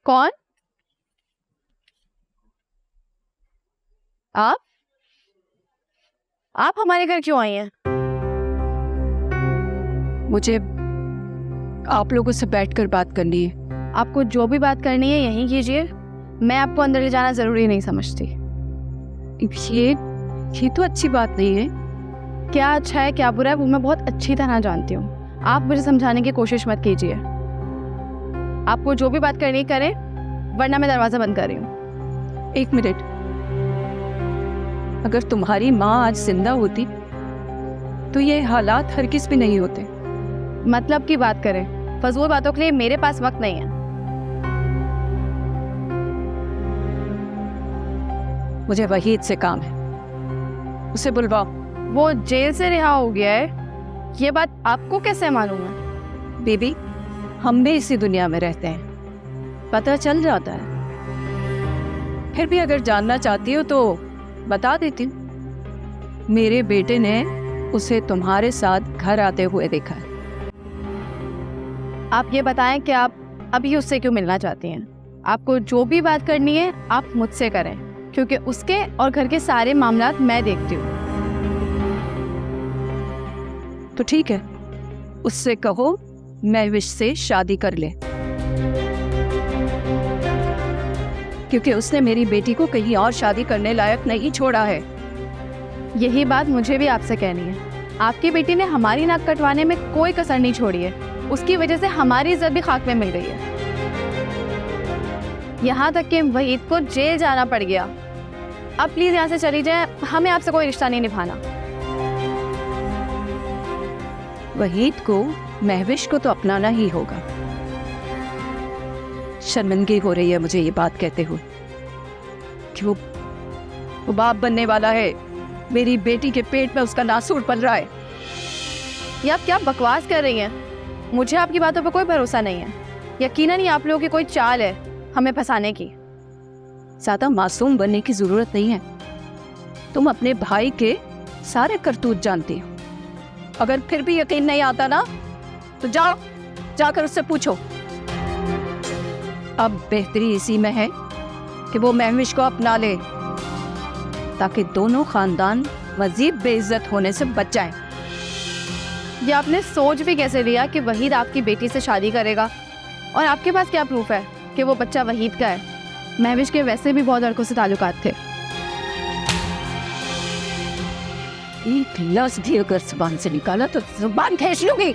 कौन? आप हमारे घर क्यों आई हैं? मुझे आप लोगों से बैठकर बात करनी है। आपको जो भी बात करनी है यहीं कीजिए। मैं आपको अंदर ले जाना जरूरी नहीं समझती। ये तो अच्छी बात नहीं है। क्या अच्छा है क्या बुरा है वो मैं बहुत अच्छी तरह जानती हूँ। आप मुझे समझाने की कोशिश मत कीजिए। आपको जो भी बात करनी करें, वरना मैं दरवाजा बंद कर रही हूँ। 1 मिनट। अगर तुम्हारी माँ आज जिंदा होती तो ये हालात हरगिज़ भी नहीं होते। मतलब की बात करें, फजूल बातों के लिए मेरे पास वक्त नहीं है। मुझे वहीद से काम है, उसे बुलवाओ। वो जेल से रिहा हो गया है, ये बात आपको कैसे मालूम है? बेबी, हम भी इसी दुनिया में रहते हैं, पता चल जाता है। फिर भी अगर जानना चाहती हो तो बता देती हूँ। मेरे बेटे ने उसे तुम्हारे साथ घर आते हुए देखा है। आप ये बताएं कि आप अभी उससे क्यों मिलना चाहती हैं? आपको जो भी बात करनी है आप मुझसे करें, क्योंकि उसके और घर के सारे मामलात मैं देखती हूँ। तो ठीक है, उससे कहो महविश से शादी कर ले, क्योंकि उसने मेरी बेटी को कहीं और शादी करने लायक नहीं छोड़ा है। यही बात मुझे भी आपसे कहनी है। आपकी बेटी ने हमारी नाक कटवाने में कोई कसर नहीं छोड़ी है। उसकी वजह से हमारी इज्जत भी खाक में मिल गई है। यहाँ तक कि वहीद को जेल जाना पड़ गया। अब प्लीज यहाँ से चली जाए, हमें आपसे कोई रिश्ता नहीं निभाना। वहीद को महविश को तो अपनाना ही होगा। शर्मिंदगी हो रही है मुझे ये बात कहते हुए कि वो बाप बनने वाला है। मेरी बेटी के पेट में उसका नासूर पल रहा है। ये आप क्या बकवास कर रही हैं? मुझे आपकी बातों पर कोई भरोसा नहीं है। यकीनन ही आप लोगों की कोई चाल है हमें फंसाने की। ज्यादा मासूम बनने की जरूरत नहीं है। तुम अपने भाई के सारे करतूत जानती हो। अगर फिर भी यकीन नहीं आता ना तो जाओ, जाकर उससे पूछो। अब बेहतरी इसी में है कि वो महविश को अपना ले, ताकि दोनों खानदान मजीद बेइज्जत होने से बच जाएं। ये आपने सोच भी कैसे लिया कि वहीद आपकी बेटी से शादी करेगा? और आपके पास क्या प्रूफ है कि वो बच्चा वहीद का है? महविश के वैसे भी बहुत लड़कों से ताल्लुकात थे। एक लफ्ज़ भी अगर जुबान से निकाला तो जुबान खींच लूंगी।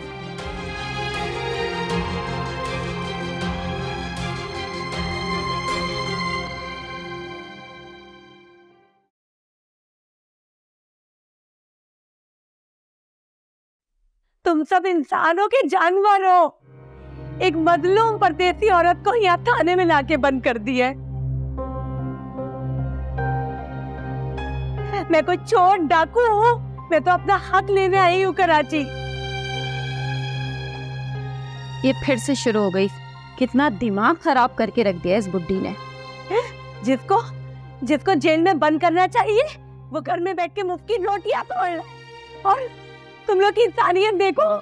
तुम सब इंसानों के जानवर हो। एक मजलूम परदेसी औरत को यहाँ थाने में लाके बंद कर दिया है। मैं कोई चोर डाकू हूँ? मैं तो अपना हक लेने आई हूँ कराची। ये फिर से शुरू हो गई। कितना दिमाग खराब करके रख दिया इस बुड्ढी ने। जिसको जेल में बंद करना चाहिए वो घर में बैठ के मुफ्त की रोटियां तोड़ रहा है। और तुम लोग की इंसानियत देखो,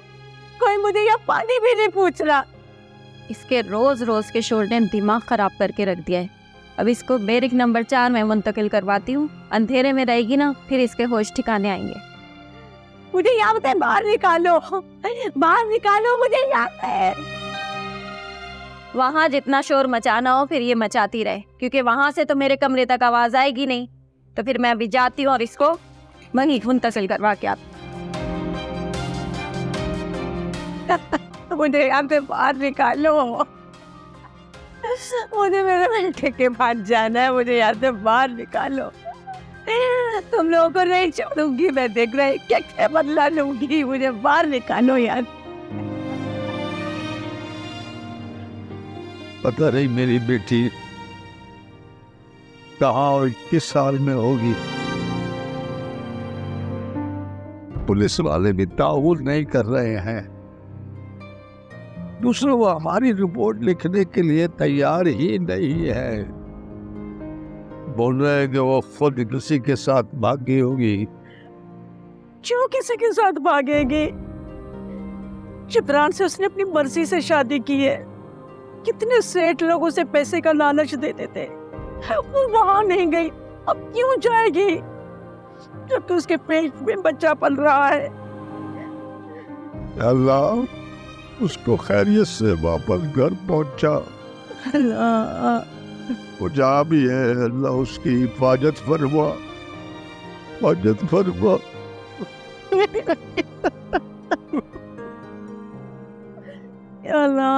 कोई मुझे यहाँ पानी भी नहीं पूछ रहा। इसके रोज रोज के शोर ने दिमाग खराब करके रख दिया है। अब इसको बैरिक नंबर 4 में मुंतकिल करवाती हूँ। अंधेरे में रहेगी ना, फिर इसके होश ठिकाने आएंगे। मुझे यहाँ से बाहर निकालो, बाहर निकालो मुझे यहाँ से। वहाँ जितना शोर मचाना हो फिर ये मचाती रहे, क्योंकि वहाँ से तो मेरे कमरे तक आवाज आएगी नहीं। तो फिर मैं अभी जाती हूँ और इसको वहीं मुंतकिल करवा के आती। मुझे यहाँ से बाहर निकालो, मुझे मेरे बेटे के पास जाना है। मुझे यहाँ से बाहर निकालो। तुम लोगों को नहीं छोड़ूंगी मैं। देख रहे क्या बदला लूंगी। मुझे बाहर निकालो यार। पता नहीं मेरी बेटी कहाँ और किस साल में होगी। पुलिस वाले भी ताउन नहीं कर रहे हैं। दूसरों को हमारी रिपोर्ट लिखने के लिए तैयार ही नहीं है। बोल रहे हैं कि वो खुद किसी के साथ भागी होगी। क्यों किसी के साथ भागेगी? चित्रान से उसने अपनी मर्जी से शादी की है। कितने सेठ लोग उसे पैसे का लालच देते थे, वो वहां नहीं गई, अब क्यों जाएगी जबकि उसके पेट में बच्चा पल रहा है। अल्लाह उसको खैरियत से वापस घर पहुंचा। वो जहाँ भी है अल्लाह उसकी हिफाजत फरमा, हिफाजत फरमा। अल्लाह